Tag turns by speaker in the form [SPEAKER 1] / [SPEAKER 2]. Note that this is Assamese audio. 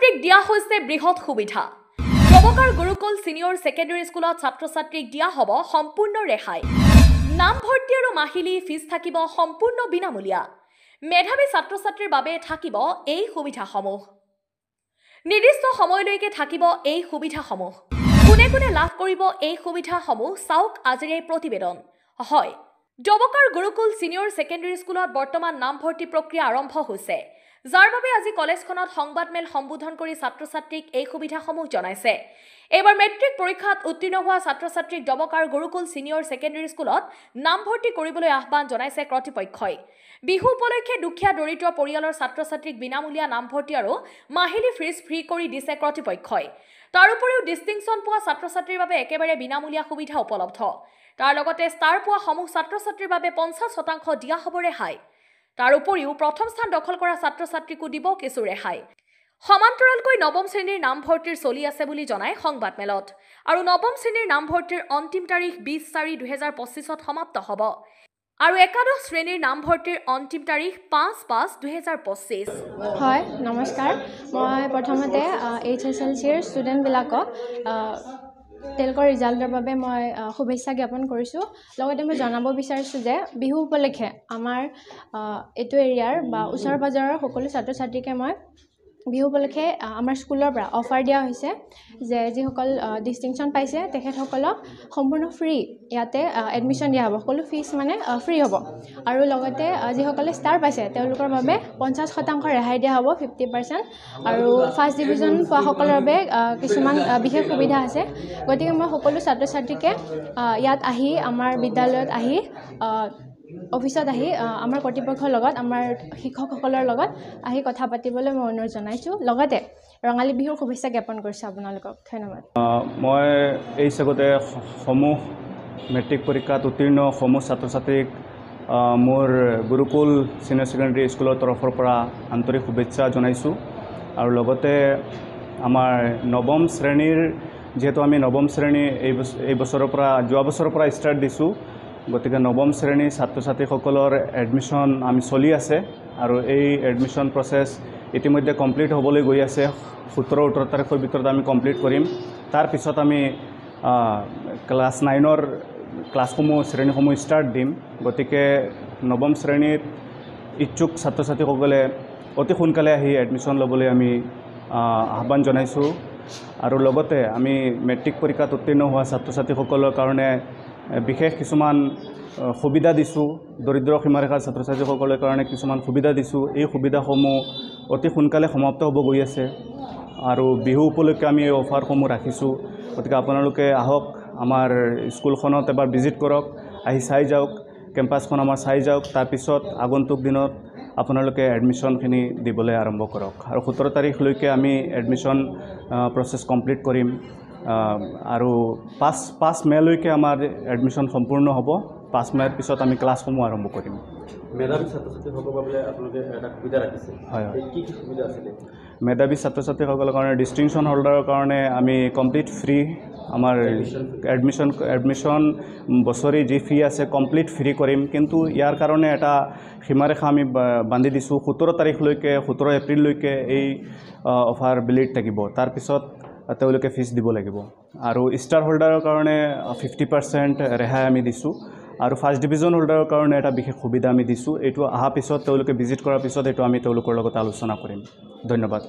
[SPEAKER 1] ছাত্ৰীক দিয়া হৈছে বৃহৎ সুবিধা জবকাৰ গুৰুকুল সিনিয়ৰ সেকেন্ডাৰী স্কুলত ছাত্ৰীক দিয়া হ'ব সম্পূৰ্ণ ৰেহাই নামভৰ্তি আৰু মাহিলী ফিজ থাকিব সম্পূৰ্ণ বিনামূলীয়া মেধাৱী ছাত্ৰীৰ বাবে থাকিব এই সুবিধাসমূহ নিৰ্দিষ্ট সময়লৈকে থাকিব এই সুবিধাসমূহ কোনে কোনে লাভ কৰিব এই সুবিধাসমূহ চাওক আজিৰ এই প্ৰতিবেদন হয় জবকাৰ গুৰুকুল সিনিয়ৰ সেকেন্ডাৰী স্কুলত বৰ্তমান নামভৰ্তি প্ৰক্ৰিয়া আৰম্ভ হৈছে যাৰ বাবে আজি কলেজখনত সংবাদমেল সম্বোধন কৰি ছাত্ৰীক এই সুবিধাসমূহ জনাইছে এবাৰ মেট্ৰিক পৰীক্ষাত উত্তীৰ্ণ হোৱা ছাত্ৰীক জবকাৰ গুৰুকুল সিনিয়ৰ সেকেন্ডাৰী স্কুলত নামভৰ্তি কৰিবলৈ আহ্বান জনাইছে কৰ্তৃপক্ষই বিহু উপলক্ষে দুখীয়া দৰিদ্ৰ পৰিয়ালৰ ছাত্ৰীক বিনামূলীয়া নামভৰ্তি আৰু মাহিলী ফিজ ফ্ৰী কৰি দিছে কৰ্তৃপক্ষই তাৰ উপৰিও ডিষ্টিংচন পোৱা ছাত্ৰীৰ বাবে একেবাৰে বিনামূলীয়া সুবিধা উপলব্ধ তাৰ লগতে ষ্টাৰ পোৱা সমূহ ছাত্ৰীৰ বাবে 50% দিয়া হ'ব ৰেহাই তাৰ উপৰিও প্ৰথম স্থান দখল কৰা ছাত্ৰীকো দিব কিছু ৰেহাই সমান্তৰালকৈ নৱম শ্ৰেণীৰ নামভৰ্তিৰ চলি আছে বুলি জনায় সংবাদমেলত আৰু নৱম শ্ৰেণীৰ নামভৰ্তিৰ অন্তিম তাৰিখ 20/4/2025ত সমাপ্ত হ'ব আৰু একাদশ শ্ৰেণীৰ নামভৰ্তিৰ অন্তিম তাৰিখ 5/5/2025
[SPEAKER 2] হয় নমস্কাৰ মই প্ৰথমতে HSLCৰ ষ্টুডেণ্টবিলাকক তেওঁলোকৰ ৰিজাল্টৰ বাবে মই শুভেচ্ছা জ্ঞাপন কৰিছোঁ লগতে মই জনাব বিচাৰিছোঁ যে বিহু উপলক্ষে আমাৰ এইটো এৰিয়াৰ বা ওচৰ পাজৰৰ সকলো ছাত্ৰীকে মই বিহু উপলক্ষে আমাৰ স্কুলৰ পৰা অফাৰ দিয়া হৈছে যে যিসকল ডিষ্টিংচন পাইছে তেখেতসকলক সম্পূৰ্ণ ফ্ৰী ইয়াতে এডমিশ্যন দিয়া হ'ব সকলো ফিজ মানে ফ্ৰী হ'ব আৰু লগতে যিসকলে ষ্টাৰ পাইছে তেওঁলোকৰ বাবে 50% ৰেহাই দিয়া হ'ব 50% আৰু ফাৰ্ষ্ট ডিভিজন পোৱাসকলৰ বাবে কিছুমান বিশেষ সুবিধা আছে গতিকে মই সকলো ছাত্ৰীকে ইয়াত আহি আমাৰ বিদ্যালয়ত আহি অফিসত আহি আমাৰ কৰ্তৃপক্ষৰ লগত আমাৰ শিক্ষকসকলৰ লগত আহি কথা পাতিবলৈ মই অনুৰোধ জনাইছোঁ লগতে ৰঙালী বিহুৰ শুভেচ্ছা জ্ঞাপন কৰিছোঁ আপোনালোকক ধন্যবাদ
[SPEAKER 3] মই এই চেগতে সমূহ মেট্ৰিক পৰীক্ষাত উত্তীৰ্ণ সমূহ ছাত্ৰীক মোৰ গুৰুকুল সিনিয়ৰ সেকেন্ডাৰী স্কুলৰ তৰফৰ পৰা আন্তৰিক শুভেচ্ছা জনাইছোঁ আৰু লগতে আমাৰ নৱম শ্ৰেণীৰ যেহেতু আমি নৱম শ্ৰেণী এই বছৰৰ পৰা যোৱা বছৰৰ পৰা ষ্টাৰ্ট দিছোঁ গতিকে নৱম শ্ৰেণীৰ ছাত্ৰীসকলৰ এডমিশ্যন আমি চলি আছে আৰু এই এডমিশ্যন প্ৰচেছ ইতিমধ্যে কমপ্লিট হ'বলৈ গৈ আছে 17-18 তাৰিখৰ ভিতৰত আমি কমপ্লিট কৰিম তাৰ পিছত আমি ক্লাছ 9ৰ ক্লাছসমূহ শ্ৰেণীসমূহ ষ্টাৰ্ট দিম গতিকে নৱম শ্ৰেণীৰ ইচ্ছুক ছাত্ৰীসকলে অতি সোনকালে আহি এডমিশ্যন ল'বলৈ আমি আহ্বান জনাইছোঁ আৰু লগতে আমি মেট্ৰিক পৰীক্ষাত উত্তীৰ্ণ হোৱা ছাত্ৰীসকলৰ কাৰণে বিশেষ কিছুমান সুবিধা দিছোঁ দৰিদ্ৰ সীমাৰেখাৰ ছাত্ৰীসকলৰ কাৰণে কিছুমান সুবিধা দিছোঁ এই সুবিধাসমূহ অতি সোনকালে সমাপ্ত হ'ব গৈ আছে আৰু বিহু উপলক্ষে আমি এই অফাৰসমূহ ৰাখিছোঁ গতিকে আপোনালোকে আহক আমাৰ স্কুলখনত এবাৰ ভিজিট কৰক আহি চাই যাওক কেম্পাছখন আমাৰ চাই যাওক তাৰপিছত আগন্তুক দিনত আপোনালোকে এডমিশ্যনখিনি দিবলৈ আৰম্ভ কৰক আৰু 17 তাৰিখলৈকে আমি এডমিশ্যন প্ৰচেছ কমপ্লিট কৰিম আৰু 5 মেলৈকে আমাৰ এডমিশ্যন সম্পূৰ্ণ হ'ব 5 মেৰ পিছত আমি ক্লাছসমূহ আৰম্ভ কৰিম
[SPEAKER 4] মেধাৱী ছাত্ৰীসকলৰ বাবে আপোনালোকে এটা সুবিধা ৰাখিছে
[SPEAKER 3] হয়
[SPEAKER 4] কি সুবিধা আছিলে
[SPEAKER 3] মেধাৱী ছাত্ৰীসকলৰ কাৰণে ডিষ্টিংশ্যন হোল্ডাৰৰ কাৰণে আমি কমপ্লিট ফ্ৰী আমাৰ এডমিশ্যন বছৰি যি ফি আছে কমপ্লিট ফ্ৰী কৰিম কিন্তু ইয়াৰ কাৰণে এটা সীমাৰেখা আমি বান্ধি দিছোঁ 17 তাৰিখলৈকে 17 এপ্ৰিললৈকে এই অফাৰ ভেলিড থাকিব তাৰপিছত তেওঁলোকে ফিজ দিব লাগিব আৰু ষ্টাৰ হোল্ডাৰৰ কাৰণে 50% ৰেহাই আমি দিছোঁ আৰু ফাৰ্ষ্ট ডিভিজন হোল্ডাৰৰ কাৰণে এটা বিশেষ সুবিধা আমি দিছোঁ এইটো অহা পিছত তেওঁলোকে ভিজিট কৰাৰ পিছত এইটো আমি তেওঁলোকৰ লগত আলোচনা কৰিম ধন্যবাদ